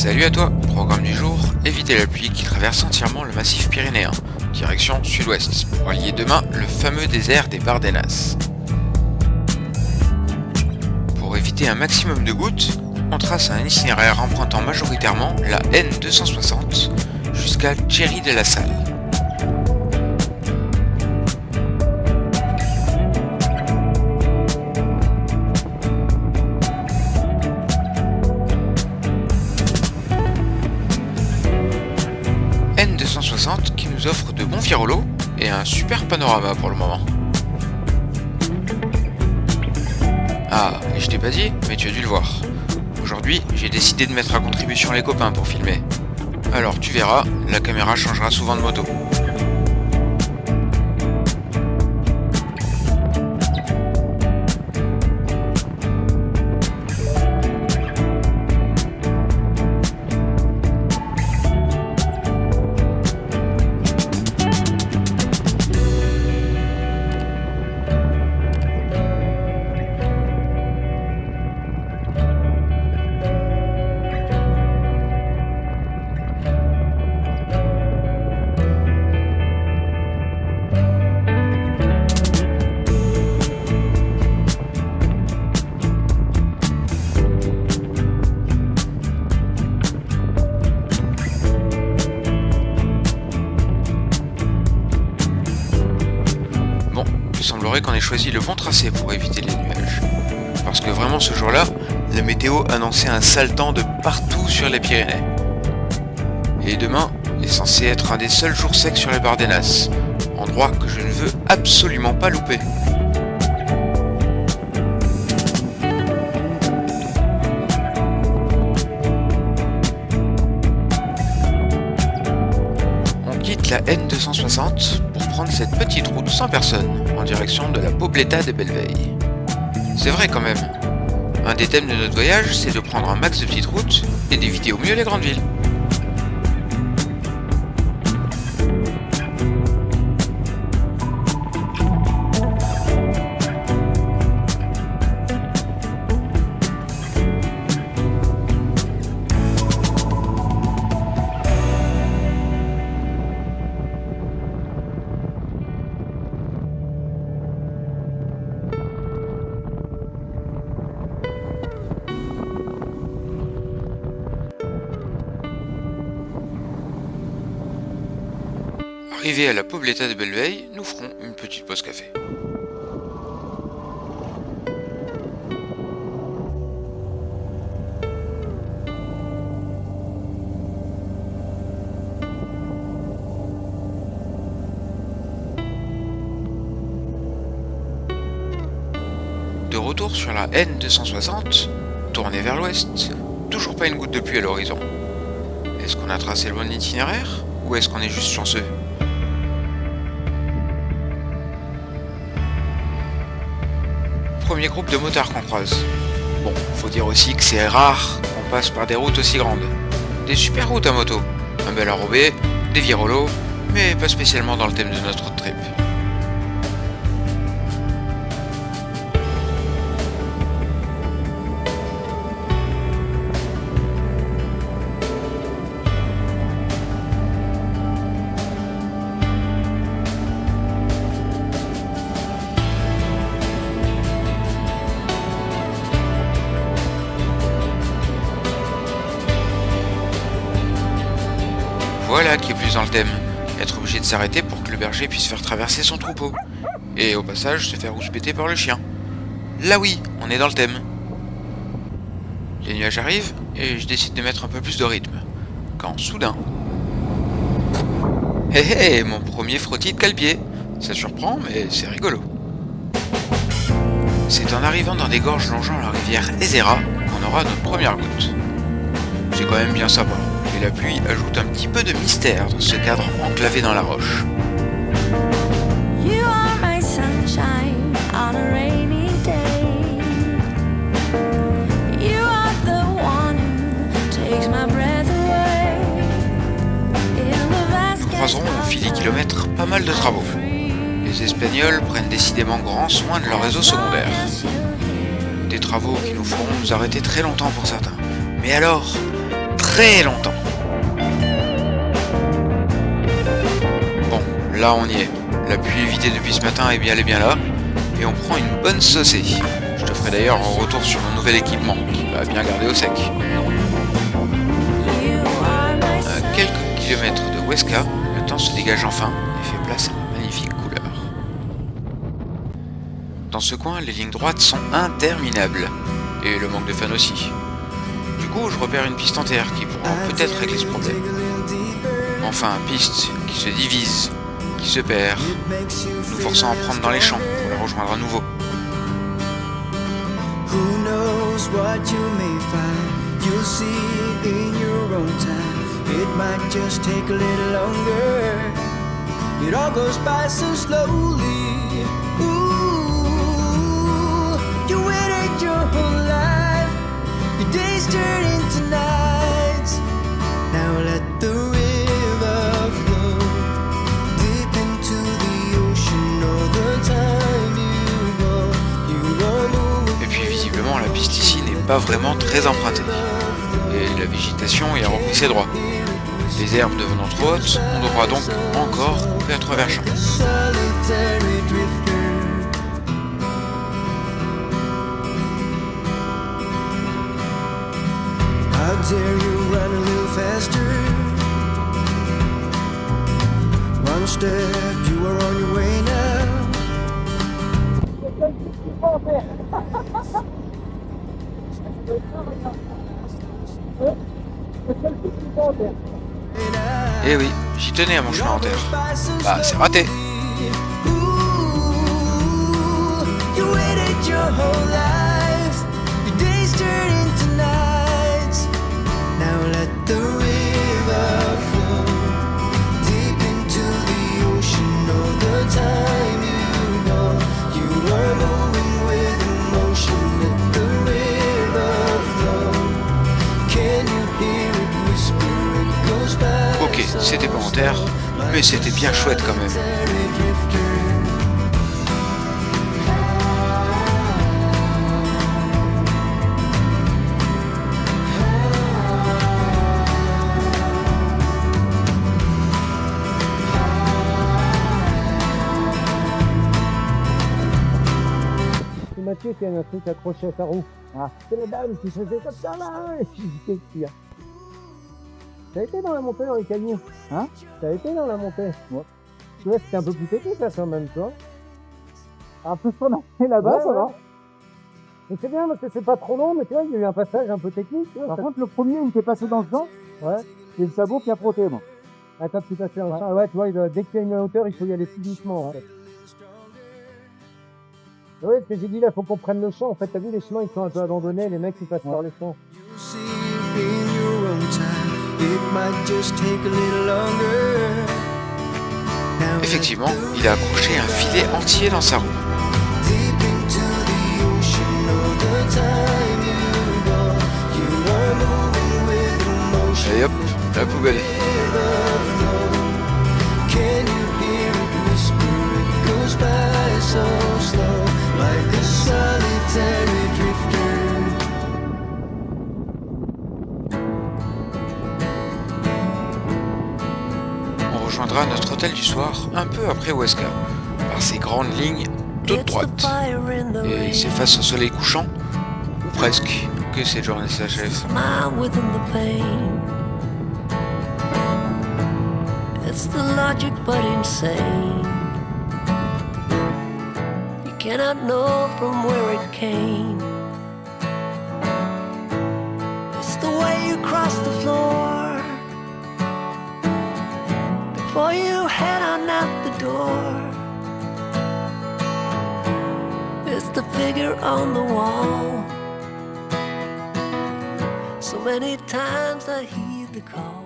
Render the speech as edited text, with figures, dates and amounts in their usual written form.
Salut à toi, programme du jour, éviter la pluie qui traverse entièrement le massif pyrénéen, direction sud-ouest, pour allier demain le fameux désert des Bardenas. Pour éviter un maximum de gouttes, on trace un itinéraire empruntant majoritairement la N260 jusqu'à Txerri de la Salle. N260 qui nous offre de bons virolos et un super panorama pour le moment. Ah, et je t'ai pas dit, mais tu as dû le voir. Aujourd'hui, j'ai décidé de mettre à contribution les copains pour filmer. Alors tu verras, la caméra changera souvent de moto. Il semblerait qu'on ait choisi le bon tracé pour éviter les nuages. Parce que vraiment ce jour-là, la météo annonçait un sale temps de partout sur les Pyrénées. Et demain est censé être un des seuls jours secs sur les Bardenas, endroit que je ne veux absolument pas louper. On quitte la N260 pour prendre cette petite route sans personne en direction de la Pobleta de Bellvei. C'est vrai quand même. Un des thèmes de notre voyage, c'est de prendre un max de petites routes et d'éviter au mieux les grandes villes. Arrivés à la Pobleta de Bellvei, nous ferons une petite pause café. De retour sur la N260, tournée vers l'ouest, toujours pas une goutte de pluie à l'horizon. Est-ce qu'on a tracé le bon itinéraire ou est-ce qu'on est juste chanceux ? Premier groupe de motards qu'on croise. Bon, faut dire aussi que c'est rare qu'on passe par des routes aussi grandes. Des super routes à moto, un bel enrobé, des virolos, mais pas spécialement dans le thème de notre road trip. Voilà qui est plus dans le thème, être obligé de s'arrêter pour que le berger puisse faire traverser son troupeau. Et au passage se faire rouspéter par le chien. Là oui, on est dans le thème. Les nuages arrivent et je décide de mettre un peu plus de rythme. Quand soudain... Hé hé, mon premier frottis de cale-pied. Ça surprend mais c'est rigolo. C'est en arrivant dans des gorges longeant la rivière Ezera qu'on aura notre première goutte. C'est quand même bien sympa. Et la pluie ajoute un petit peu de mystère dans ce cadre enclavé dans la roche. Nous croiserons au fil des kilomètres pas mal de travaux. Les Espagnols prennent décidément grand soin de leur réseau secondaire. Des travaux qui nous feront nous arrêter très longtemps pour certains. Mais alors, très longtemps. Bon, là on y est. La pluie évitée depuis ce matin est bien là. Et on prend une bonne saucée. Je te ferai d'ailleurs un retour sur mon nouvel équipement, qui va bien garder au sec. À quelques kilomètres de Huesca, le temps se dégage enfin et fait place à de magnifiques couleurs. Dans ce coin, les lignes droites sont interminables. Et le manque de fans aussi. Du coup, je repère une piste entière qui pourra peut-être régler ce problème. Enfin, piste qui se divise, qui se perd, nous forçant à prendre dans les champs pour la rejoindre à nouveau. Days turn into nights. Now let the river flow deep into the ocean all the time you are moving. Et puis visiblement la piste ici n'est pas vraiment très empruntée. Et la végétation y a repris ses droits. Les herbes devenant trop hautes, on devra donc encore couper à travers champs. How dare you run a little faster? One step, you are on your way now. Eh oui, j'y tenais à mon chemin en terre. Bah, c'est raté. You waited your whole life. Your days turn into nights. Now let the river flow deep into the ocean all the time you go. You are moving with emotion. Let the river flow. Can you hear it whisper? It goes by. Ok, c'était pas en terre, mais c'était bien chouette quand même. Mathieu qui a un truc accroché à sa roue. Ah, c'est la dame qui se faisait comme ça là. Et puis qu'est-ce qu'il y a? T'as été dans la montée dans les cailloux? Hein? T'as été dans la montée? Ouais. Tu vois, c'était un peu plus technique là quand même, toi. Un peu ce qu'on a fait là-bas, ouais, ça va. Mais c'est bien parce que c'est pas trop long, mais tu vois, il y a eu un passage un peu technique. Tu vois, par contre, le premier, il était passé dans le champ. Ouais. C'est le sabot qui a frotté, moi. Ah, quand tu passes dans le champ, ouais, tu vois, dès qu'il y a une hauteur, il faut y aller plus doucement. En fait. Oui, ce que j'ai dit là, faut qu'on prenne le champ. En fait, t'as vu, les chemins, ils sont un peu abandonnés, les mecs, ils passent par les champs. Effectivement, il a accroché un filet entier dans sa roue. Et hop, la poubelle. On rejoindra notre hôtel du soir un peu après Huesca, par ces grandes lignes toutes droites. Et c'est face au soleil couchant, ou presque, que cette journée s'achève. It's the logic but insane. You cannot know from where it came. It's the way you cross the floor before you head on out the door. It's the figure on the wall. So many times I heed the call.